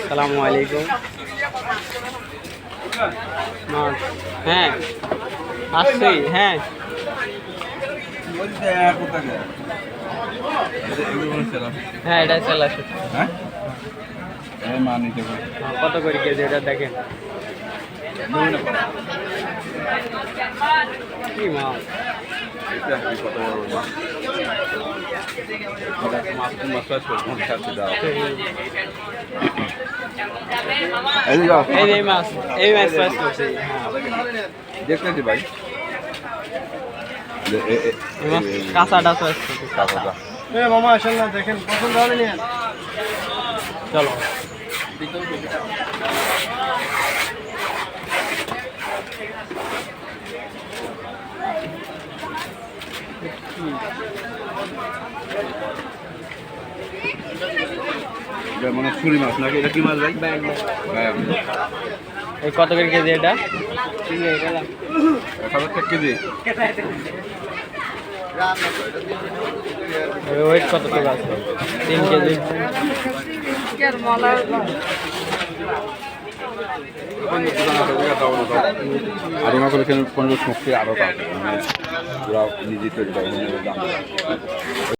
আসসালামু আলাইকুম। হ্যাঁ আসছি। হ্যাঁ হ্যাঁ এটা চলে আসে। কত করে কেজি এটা দেখেন কি মাছ? এই মাছ চাষ করছি। দেখতেছি ভাই কাঁচাটা চাষ করছি। মামা আসেন না, দেখেন পছন্দ হবে না। চলো মানে ছুরি মাছ নাকি? এটা কি মাছ ভাই? এই কত করে কেজি এটা? 1000 কেজি। ওয়েট কত টাকা আছে? 3 কেজি। আরো না করে কেন 15 শক্তি আরো পাবে, মানে ওরা নিজে তৈরি করে।